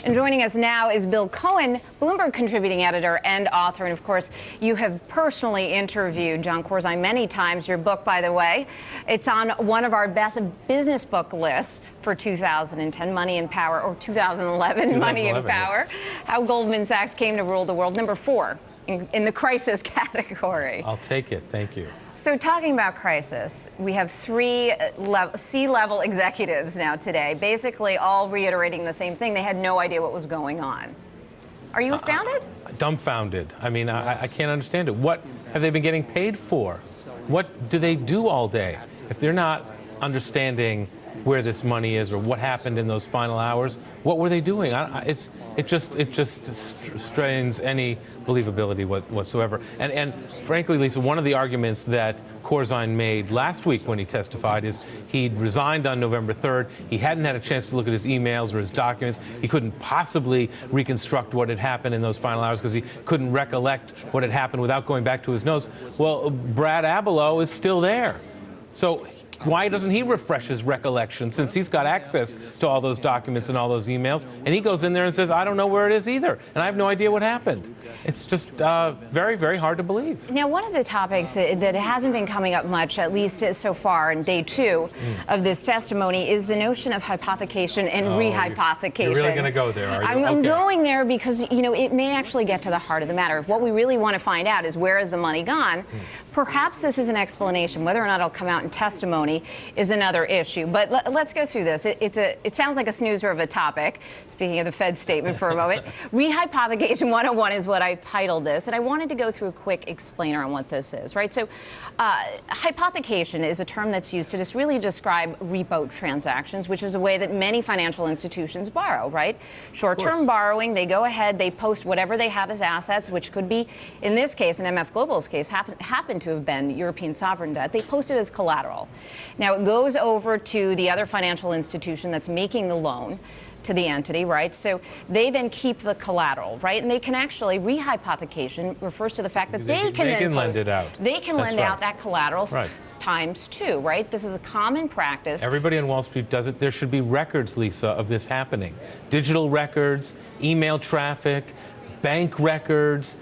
And joining us now is Bill Cohan, Bloomberg contributing editor and author. And of course, you have personally interviewed Jon Corzine many times. Your book, by the way, it's on one of our best business book lists for 2010, Money and Power, or 2011, Money and Power, yes. How Goldman Sachs Came to Rule the World, number 4 in the crisis category. I'll take it. Thank you. So talking about crisis, we have 3 C-level executives now today, basically all reiterating the same thing. They had no idea what was going on. Are you astounded? Dumbfounded. I mean, I can't understand it. What have they been getting paid for? What do they do all day? If they're not understanding where this money is or what happened in those final hours, what were they doing? It just strains any believability whatsoever. And frankly, Lisa, one of the arguments that Corzine made last week when he testified is he'd resigned on November 3rd. He hadn't had a chance to look at his emails or his documents. He couldn't possibly reconstruct what had happened in those final hours because he couldn't recollect what had happened without going back to his notes. Well, Brad Abelow is still there. So why doesn't he refresh his recollection, since he's got access to all those documents and all those emails? And he goes in there and says, I don't know where it is either, and I have no idea what happened. It's just very, very hard to believe. Now, one of the topics that hasn't been coming up much, at least so far in day 2 of this testimony, is the notion of hypothecation and rehypothecation. You're really going to go there, are you? I'm going there because, you know, it may actually get to the heart of the matter. If what we really want to find out is where has the money gone, perhaps this is an explanation. Whether or not it'll come out in testimony is another issue. But let's go through this. It sounds like a snoozer of a topic, speaking of the Fed statement for a moment. Rehypothecation 101 is what I've titled this, and I wanted to go through a quick explainer on what this is, right? So hypothecation is a term that's used to just really describe repo transactions, which is a way that many financial institutions borrow, right? Short-term borrowing, they go ahead, they post whatever they have as assets, which could be, in this case, in MF Global's case, happened to have been European sovereign debt. They post it as collateral. Now, it goes over to the other financial institution that's making the loan to the entity, right? So they then keep the collateral, right? And they can actually, rehypothecation refers to the fact that they can lend it out. They can lend out that collateral times 2, right? This is a common practice. Everybody on Wall Street does it. There should be records, Lisa, of this happening. Digital records, email traffic, bank records,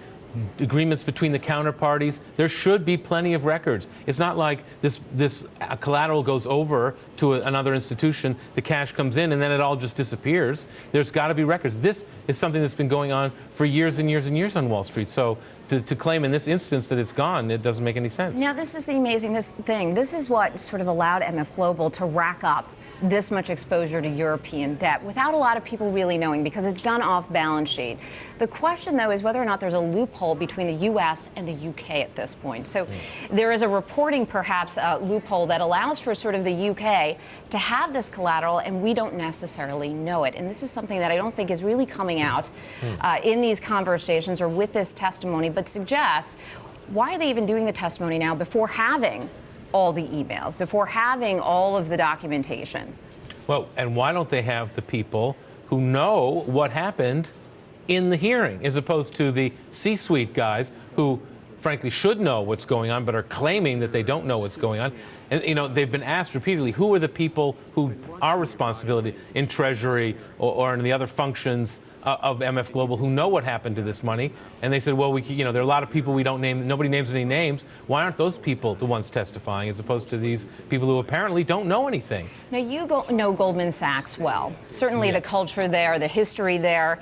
agreements between the counterparties. There should be plenty of records. It's not like this collateral goes over to another institution, the cash comes in, and then it all just disappears. There's got to be records. This is something that's been going on for years and years and years on Wall Street. So to claim in this instance that it's gone, it doesn't make any sense. Now, this is the amazing thing. This is what sort of allowed MF Global to rack up this much exposure to European debt without a lot of people really knowing, because it's done off balance sheet. The question, though, is whether or not there's a loophole between the U.S. and the U.K. at this point. So there is a reporting, perhaps, loophole that allows for sort of the U.K. to have this collateral, and we don't necessarily know it. And this is something that I don't think is really coming out in these conversations or with this testimony, but suggests, why are they even doing the testimony now before having all the emails, before having all of the documentation? Well, and why don't they have the people who know what happened in the hearing, as opposed to the C-suite guys who, frankly, should know what's going on, but are claiming that they don't know what's going on? And, you know, they've been asked repeatedly, who are the people who are responsibility in Treasury or in the other functions of MF Global who know what happened to this money? And they said, well, there are a lot of people we don't name. Nobody names any names. Why aren't those people the ones testifying, as opposed to these people who apparently don't know anything? Now, you know Goldman Sachs well. Certainly the culture there, the history there.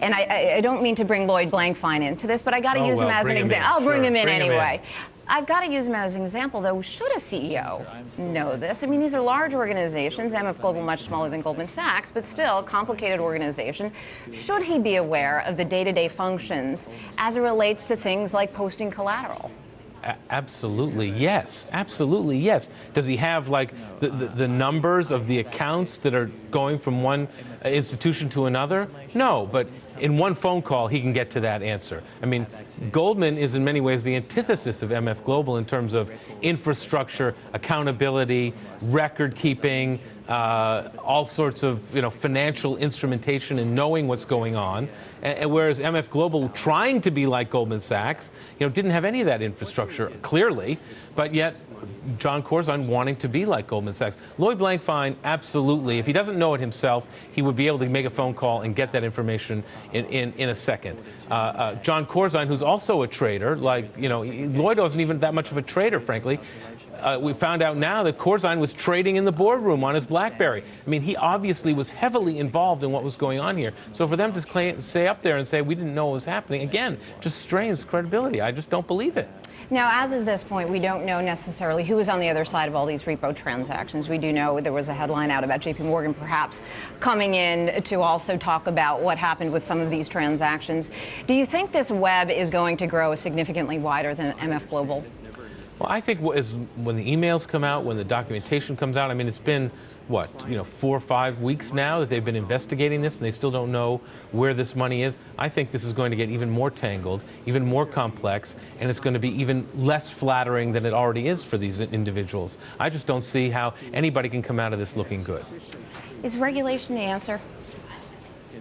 And I don't mean to bring Lloyd Blankfein into this, but I got to use him as an example. I'll bring him in anyway. I've got to use him as an example, though. Should a CEO know this? I mean, these are large organizations, MF Global much smaller than Goldman Sachs, but still complicated organization. Should he be aware of the day-to-day functions as it relates to things like posting collateral? Absolutely, yes. Absolutely, yes. Does he have, like, the numbers of the accounts that are going from one institution to another? No, but in one phone call, he can get to that answer. I mean, Goldman is in many ways the antithesis of MF Global in terms of infrastructure, accountability, record keeping, all sorts of financial instrumentation and knowing what's going on. And whereas MF Global, trying to be like Goldman Sachs, didn't have any of that infrastructure clearly, but yet John Corzine wanting to be like Goldman Sachs. Lloyd Blankfein, absolutely. If he doesn't know it himself, he would be able to make a phone call and get that information in a second. John Corzine, who's also a trader, like, Lloyd wasn't even that much of a trader, frankly. We found out now that Corzine was trading in the boardroom on his BlackBerry. I mean, he obviously was heavily involved in what was going on here. So for them to stay up there and say we didn't know what was happening, again, just strains credibility. I just don't believe it. Now, as of this point, we don't know necessarily who is on the other side of all these repo transactions. We do know there was a headline out about JP Morgan perhaps coming in to also talk about what happened with some of these transactions. Do you think this web is going to grow significantly wider than MF Global? Well, I think when the emails come out, when the documentation comes out, I mean, it's been, 4 or 5 weeks now that they've been investigating this, and they still don't know where this money is. I think this is going to get even more tangled, even more complex, and it's going to be even less flattering than it already is for these individuals. I just don't see how anybody can come out of this looking good. Is regulation the answer?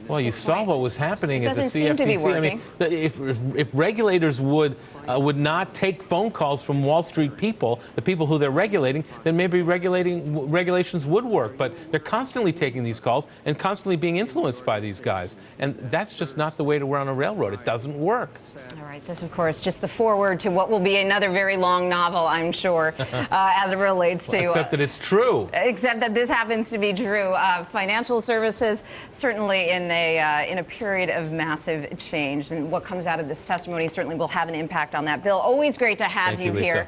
Well, you saw what was happening at the CFTC. Seem to be working. I mean, if regulators would not take phone calls from Wall Street people, the people who they're regulating, then maybe regulations would work. But they're constantly taking these calls and constantly being influenced by these guys. And that's just not the way to run a railroad. It doesn't work. All right. This, of course, just the foreword to what will be another very long novel, I'm sure, as it relates to... Except that it's true. Except that this happens to be true. Financial services, certainly in a period of massive change. And what comes out of this testimony certainly will have an impact on that. Bill, always great to have you here. Lisa.